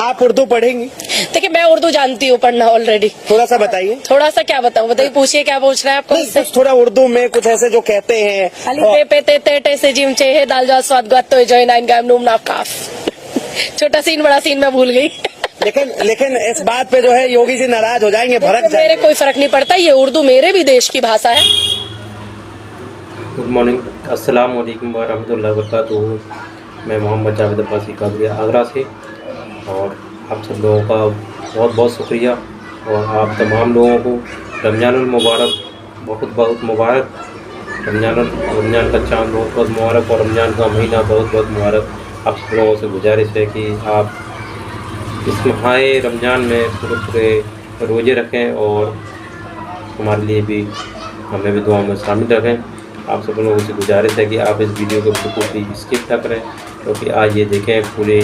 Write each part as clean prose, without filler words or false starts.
आप उर्दू पढ़ेंगी? देखिए मैं उर्दू जानती हूँ पढ़ना ऑलरेडी। थोड़ा सा बताइए। थोड़ा सा क्या बताऊँ, बताइए, पूछिए क्या पूछ रहे हैं आपको। कुछ थोड़ा उर्दू में कुछ ऐसे जो कहते हैं अली पे पे ते ते टे से जिम चे है दाल जा स्वाद गत तो जय नाइन गाम नूम नाफ काफ। छोटा सीन बड़ा सीन मैं भूल गई। लेकिन इस बात पे जो है योगी जी नाराज हो जाएंगे, भड़क मेरे जाएंगे। कोई फर्क नहीं पड़ता, ये उर्दू मेरे भी देश की भाषा है। गुड मॉर्निंग, अस्सलाम वालेकुम वरहमतुल्लाहि वबरकातुहू। मैं मोहम्मद जावेद अब्बासी कादरी आगरा से, और आप सब लोगों का बहुत बहुत शुक्रिया, और आप तमाम लोगों को रमज़ानुल मुबारक बहुत बहुत मुबारक। रमज़ान का चाँद बहुत बहुत मुबारक, और रमज़ान का महीना बहुत बहुत मुबारक। आप सब लोगों से गुजारिश है कि आप इस माह रमज़ान में पूरे रोज़े रखें, और हमारे लिए भी, हमें भी दुआ में शामिल रखें। आप सब लोगों से गुजारिश है कि आप इस वीडियो को बिल्कुल भी स्किप ना करें, क्योंकि आज ये देखें पूरे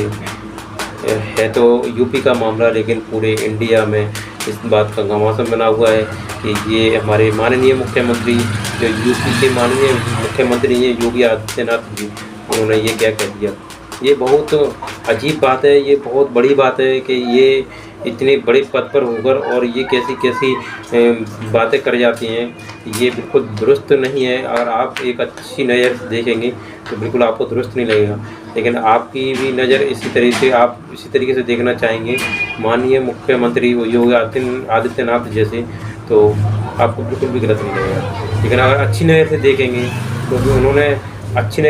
है तो यूपी का मामला, लेकिन पूरे इंडिया में इस बात का घमासान बना हुआ है कि ये हमारे माननीय मुख्यमंत्री, जो यूपी के माननीय मुख्यमंत्री हैं योगी आदित्यनाथ जी, उन्होंने ये क्या कह दिया। ये बहुत अजीब बात है, ये बहुत बड़ी बात है कि ये इतने बड़े पद पर होकर और ये कैसी कैसी बातें कर जाती हैं। ये बिल्कुल दुरुस्त नहीं है। अगर आप एक अच्छी नज़र से देखेंगे तो बिल्कुल आपको दुरुस्त नहीं लगेगा, लेकिन आपकी भी नज़र इसी तरीके से देखना चाहेंगे माननीय मुख्यमंत्री योगी आदित्यनाथ जैसे, तो आपको बिल्कुल भी गलत नहीं लगेगा। लेकिन अगर अच्छी नज़र से देखेंगे, क्योंकि उन्होंने अच्छी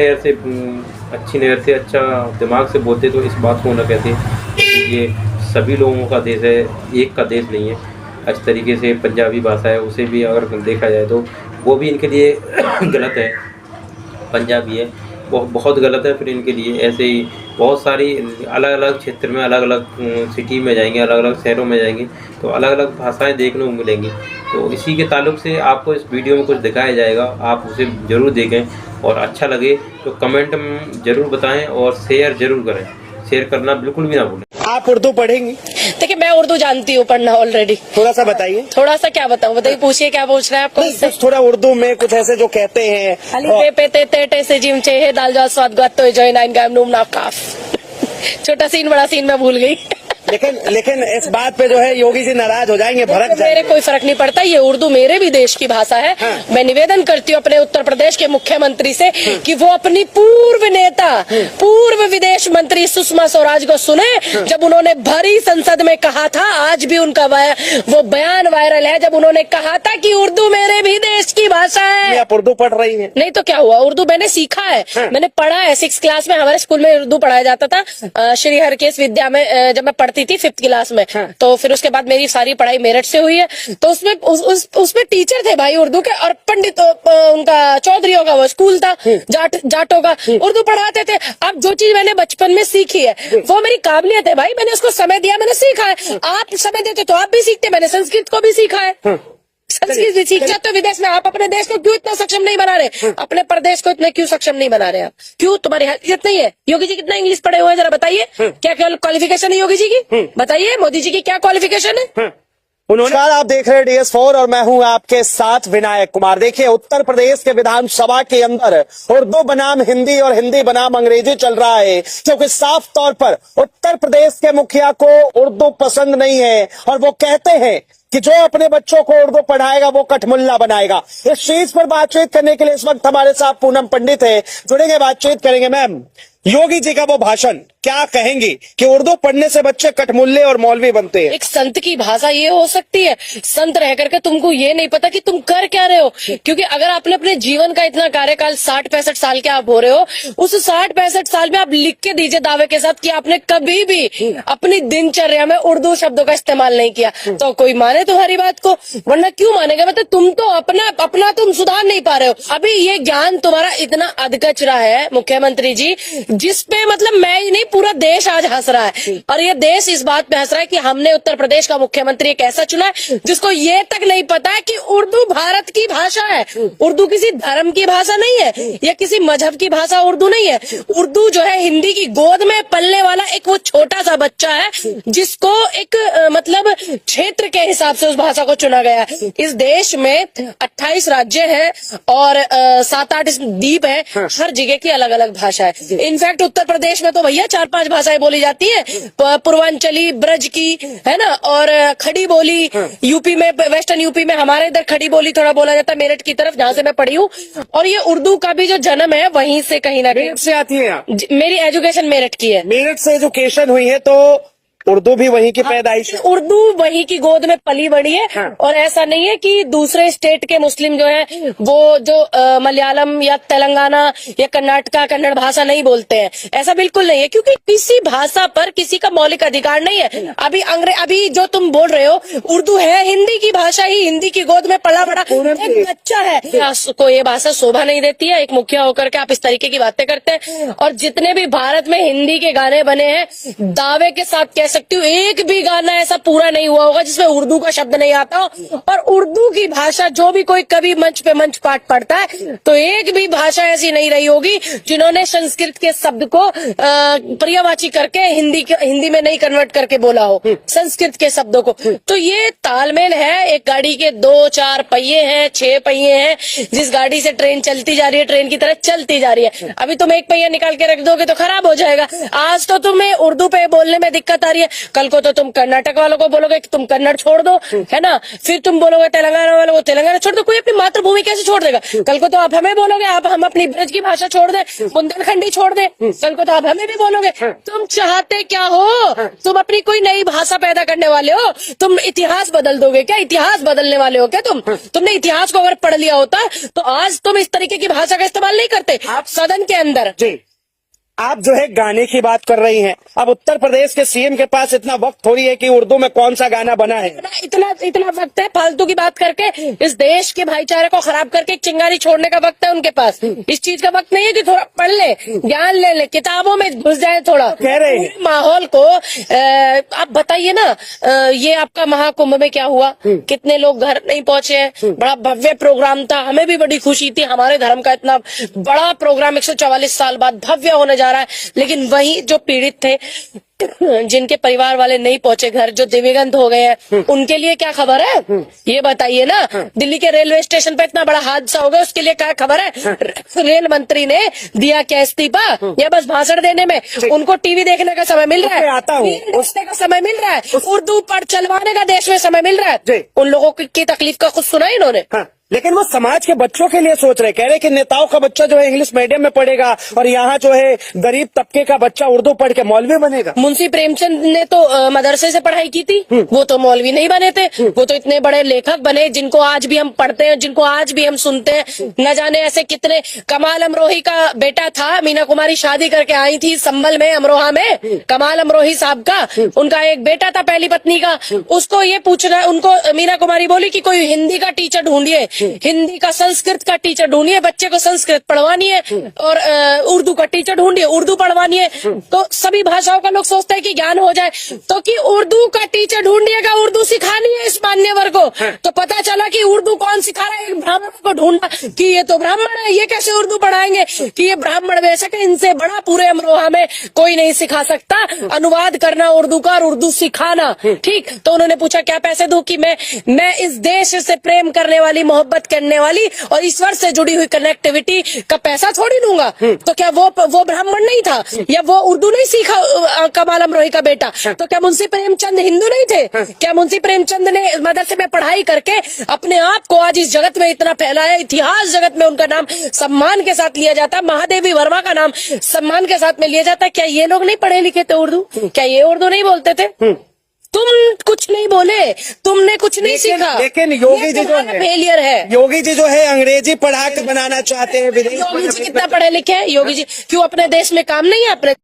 नज़र से अच्छा दिमाग से बोलते तो इस बात को न कहते कि ये सभी लोगों का देश है, एक का देश नहीं है। अच्छी तरीके से पंजाबी भाषा है, उसे भी अगर देखा जाए तो वो भी इनके लिए गलत है। पंजाबी है वो बहुत गलत है फिर इनके लिए। ऐसे ही बहुत सारी अलग अलग क्षेत्र में, अलग अलग सिटी में जाएंगे, अलग अलग शहरों में जाएंगे तो अलग अलग भाषाएं देखने को मिलेंगी। तो इसी के ताल्लुक से आपको इस वीडियो में कुछ दिखाया जाएगा, आप उसे ज़रूर देखें, और अच्छा लगे तो कमेंट में ज़रूर बताएं, और शेयर ज़रूर करें। शेयर करना बिल्कुल भी ना भूलें। आप उर्दू पढ़ेंगी? देखिए मैं उर्दू जानती हूँ पढ़ना ऑलरेडी। थोड़ा सा बताइए। थोड़ा सा क्या बताऊँ, बताइए, पूछिए क्या पूछ रहे हैं आपको। कुछ थोड़ा उर्दू में कुछ ऐसे जो कहते हैं अली पे पे ते ते टे से जिम चे है दाल जा स्वाद गत तो जय नाइन गाम नूम नाफ काफ। छोटा सीन बड़ा सीन मैं भूल गई। लेकिन इस बात पे जो है योगी जी नाराज हो जाएंगे, भड़क जाएंगे। मेरे कोई फर्क नहीं पड़ता, ये उर्दू मेरे भी देश की भाषा है। मैं निवेदन करती हूँ अपने उत्तर प्रदेश के मुख्यमंत्री से कि वो अपनी पूर्व नेता, पूर्व विदेश मंत्री सुषमा स्वराज को सुने, जब उन्होंने भरी संसद में कहा था, आज भी उनका वो बयान वायरल है, जब उन्होंने कहा था कि उर्दू मेरे भी देश की भाषा है। आप उर्दू पढ़ रही हैं? नहीं तो क्या हुआ, उर्दू मैंने सीखा है, मैंने पढ़ा है। 6th क्लास में हमारे स्कूल में उर्दू पढ़ाया जाता था, श्री हरकेश विद्या में, जब मैं पढ़ती थी 5th क्लास में। तो फिर उसके बाद मेरी सारी पढ़ाई मेरठ से हुई है। तो उसमें उसमें टीचर थे भाई उर्दू के, और पंडित उनका चौधरीयों का वो स्कूल था, जाटों का, उर्दू पढ़ाते थे। अब जो चीज मैंने बचपन में सीखी है वो मेरी काबिलियत है भाई, मैंने उसको समय दिया, मैंने सीखा है। आप समय देते तो आप भी सीखते, मैंने संस्कृत को भी सीखा है। संस्कृत भी सीख जाते हो विदेश में। आप अपने देश को क्यों इतना सक्षम नहीं बना रहे, अपने प्रदेश को इतने क्यों सक्षम नहीं बना रहे आप? क्यों, तुम्हारी हैसियत नहीं है? योगी जी कितना इंग्लिश पढ़े हुए हैं, जरा बताइए, क्या क्वालिफिकेशन है योगी जी की? बताइए मोदी जी की क्या क्वालिफिकेशन है? नमस्कार, आप देख रहे हैं DS4 और मैं हूं आपके साथ विनायक कुमार। देखिए, उत्तर प्रदेश के विधानसभा के अंदर उर्दू बनाम हिंदी और हिंदी बनाम अंग्रेजी चल रहा है, क्योंकि साफ तौर पर उत्तर प्रदेश के मुखिया को उर्दू पसंद नहीं है, और वो कहते हैं कि जो अपने बच्चों को उर्दू पढ़ाएगा वो कठमुल्ला बनाएगा। इस चीज पर बातचीत करने के लिए इस वक्त हमारे साथ पूनम पंडित है, जुड़ेंगे, बातचीत करेंगे। मैम, योगी जी का वो भाषण क्या कहेंगी कि उर्दू पढ़ने से बच्चे कठमुल्ले और मौलवी बनते हैं? एक संत की भाषा ये हो सकती है, संत रह करके तुमको ये नहीं पता कि तुम कर क्या रहे हो। क्योंकि अगर आपने अपने जीवन का इतना कार्यकाल 60-65 साल के आप हो रहे हो, उस 60-65 साल में आप लिख के दीजिए दावे के साथ कि आपने कभी भी अपनी दिनचर्या में उर्दू शब्दों का इस्तेमाल नहीं किया, तो कोई माने तुम्हारी बात को, वरना क्यों मानेगा? मतलब तुम तो अपना तुम सुधार नहीं पा रहे हो। अभी ये ज्ञान तुम्हारा इतना अधकचरा है मुख्यमंत्री जी, जिसपे मतलब मैं नहीं, पूरा देश आज हंस रहा है। और ये देश इस बात पे हंस रहा है कि हमने उत्तर प्रदेश का मुख्यमंत्री एक ऐसा चुना है जिसको ये तक नहीं पता है कि उर्दू भारत की भाषा है। उर्दू किसी धर्म की भाषा नहीं है, या किसी मजहब की भाषा उर्दू नहीं है। उर्दू जो है हिंदी की गोद में पलने वाला एक वो छोटा सा बच्चा है, जिसको एक मतलब क्षेत्र के हिसाब से उस भाषा को चुना गया है। इस देश में 28 राज्य है और 7-8 द्वीप है, हर जगह की अलग अलग भाषा है। इन इनफैक्ट उत्तर प्रदेश में तो भैया 4-5 भाषाएं बोली जाती है, पूर्वांचली, ब्रज की, है ना, और खड़ी बोली। यूपी में, वेस्टर्न यूपी में हमारे इधर खड़ी बोली थोड़ा बोला जाता है, मेरठ की तरफ जहाँ से मैं पढ़ी हूँ। और ये उर्दू का भी जो जन्म है वहीं से कहीं ना कहीं मेरठ से आती है आप? मेरी एजुकेशन मेरठ की है। मेरठ से एजुकेशन हुई है तो उर्दू भी वहीं की पैदाइश है? उर्दू वहीं की गोद में पली बड़ी है। हाँ। और ऐसा नहीं है कि दूसरे स्टेट के मुस्लिम जो है वो जो मलयालम या तेलंगाना या कर्नाटका कन्नड़ भाषा नहीं बोलते हैं, ऐसा बिल्कुल नहीं है, क्योंकि किसी भाषा पर किसी का मौलिक अधिकार नहीं है। अभी जो तुम बोल रहे हो उर्दू है हिंदी की भाषा ही, हिंदी की गोद में पला बड़ा एक बच्चा है, को ये भाषा शोभा नहीं देती है। एक मुखिया होकर के आप इस तरीके की बातें करते हैं। और जितने भी भारत में हिंदी के गाने बने हैं, दावे के साथ कह सकती हूँ एक भी गाना ऐसा पूरा नहीं हुआ होगा जिसमें उर्दू का शब्द नहीं आता हो। और उर्दू की भाषा जो भी कोई कभी मंच पे मंच पाठ पढ़ता है तो एक भी भाषा ऐसी नहीं रही होगी जिन्होंने संस्कृत के शब्द को पर्यायवाची करके हिंदी में नहीं कन्वर्ट करके बोला हो, संस्कृत के शब्दों को। तो ये तालमेल है। एक गाड़ी के 2-4 पहिए हैं, 6 पहिए हैं। जिस गाड़ी से ट्रेन चलती जा रही है, ट्रेन की तरह चलती जा रही है। अभी तुम एक पहिया निकाल के रख दोगे तो खराब हो जाएगा। आज तो तुम्हें उर्दू पे बोलने में दिक्कत आ रही है, कल को तो तुम कर्नाटक वालों को बोलोगे कि तुम कन्नड़ छोड़ दो, है ना, फिर तुम बोलोगे तेलंगाना वालों को तेलंगाना छोड़ दो। कोई अपनी मातृभूमि कैसे छोड़ देगा? कल को तो आप हमें बोलोगे आप हम अपनी ब्रज की भाषा छोड़ दे, बुंदेलखंडी छोड़ दे, कल को तो आप हमें भी बोलोगे। तुम चाहते क्या हो? तुम अपनी कोई नई भाषा पैदा करने वाले हो? तुम इतिहास बदल दोगे क्या? इतिहास बदलने वाले हो क्या तुमने इतिहास को अगर पढ़ लिया होता तो आज तुम इस तरीके की भाषा का इस्तेमाल नहीं करते आप सदन के अंदर। जी, आप जो है गाने की बात कर रही हैं। अब उत्तर प्रदेश के सीएम के पास इतना वक्त थोड़ी है कि उर्दू में कौन सा गाना बना है। इतना वक्त है फालतू की बात करके इस देश के भाईचारे को खराब करके एक चिंगारी छोड़ने का वक्त है उनके पास। इस चीज का वक्त नहीं है कि थोड़ा पढ़ ले, ज्ञान ले ले, किताबों में घुस जाए थोड़ा। कह रहे हैं माहौल को आप बताइए ना, ये आपका महाकुंभ में क्या हुआ? कितने लोग घर नहीं पहुंचे हैं? बड़ा भव्य प्रोग्राम था, हमें भी बड़ी खुशी थी। हमारे धर्म का इतना बड़ा प्रोग्राम 144 साल बाद भव्य होने जा रहा है। लेकिन वही जो पीड़ित थे, जिनके परिवार वाले नहीं पहुंचे घर, जो दिव्यांग हो गए हैं, उनके लिए क्या खबर है? ये बताइए ना। दिल्ली के रेलवे स्टेशन पे इतना बड़ा हादसा हो गया, उसके लिए क्या खबर है? रेल मंत्री ने दिया क्या इस्तीफा या बस भाषण देने में? उनको टीवी देखने का समय मिल रहा है, आता हूँ उसने का समय मिल रहा है, उर्दू पर चलवाने का देश में समय मिल रहा है। उन लोगों की तकलीफ का खुद सुना इन्होंने। लेकिन वो समाज के बच्चों के लिए सोच रहे, कह रहे कि नेताओं का बच्चा जो है इंग्लिश मीडियम में पढ़ेगा और यहाँ जो है गरीब तबके का बच्चा उर्दू पढ़ के मौलवी बनेगा। मुंशी प्रेमचंद ने तो मदरसे से पढ़ाई की थी, वो तो मौलवी नहीं बने थे। वो तो इतने बड़े लेखक बने जिनको आज भी हम पढ़ते हैं, जिनको आज भी हम सुनते हैं। न जाने ऐसे कितने। कमाल अमरोही का बेटा था, मीना कुमारी शादी करके आई थी संभल में, अमरोहा में। कमाल अमरोही साहब का, उनका एक बेटा था पहली पत्नी का। उसको ये पूछना, उनको मीना कुमारी बोली कि कोई हिंदी का टीचर ढूंढिए, हिंदी का संस्कृत का टीचर ढूंढिए, बच्चे को संस्कृत पढ़वानी है, और उर्दू का टीचर ढूंढिए, उर्दू पढ़वानी है। तो सभी भाषाओं का लोग सोचते हैं कि ज्ञान हो जाए, तो कि उर्दू का टीचर ढूंढिएगा, उर्दू सिखानी है इस मान्यवर को। तो पता चला कि उर्दू कौन सिखा रहा है? एक ब्राह्मण को ढूंढा कि ये तो ब्राह्मण है, ये कैसे उर्दू पढ़ाएंगे? कि ये ब्राह्मण बेशक है, इनसे बड़ा पूरे अमरोहा में कोई नहीं सिखा सकता। अनुवाद करना उर्दू का और उर्दू सिखाना, ठीक। तो उन्होंने पूछा क्या पैसे दूं? कि मैं इस देश से प्रेम करने वाली, मोहब्बत करने वाली और ईश्वर से जुड़ी हुई कनेक्टिविटी का पैसा थोड़ी दूंगा। तो क्या वो ब्राह्मण नहीं था या वो उर्दू नहीं सीखा कमाल अमरोही का बेटा? तो क्या मुंशी प्रेमचंद हिंदू नहीं थे? क्या मुंशी प्रेमचंद ने मदरसे में पढ़ाई करके अपने आप को आज इस जगत में इतना फैलाया? इतिहास जगत में उनका नाम सम्मान के साथ लिया जाता, महादेवी वर्मा का नाम सम्मान के साथ में लिया जाता। क्या ये लोग नहीं पढ़े लिखे थे उर्दू? क्या ये उर्दू नहीं बोलते थे? तुम कुछ नहीं बोले, तुमने कुछ नहीं सीखा। लेकिन योगी जी जो है फेलियर है। योगी जी जो है अंग्रेजी पढ़ा के बनाना चाहते हैं विदेश। योगी जी कितना पढ़े लिखे हैं? योगी जी क्यों अपने देश में काम नहीं है? अपने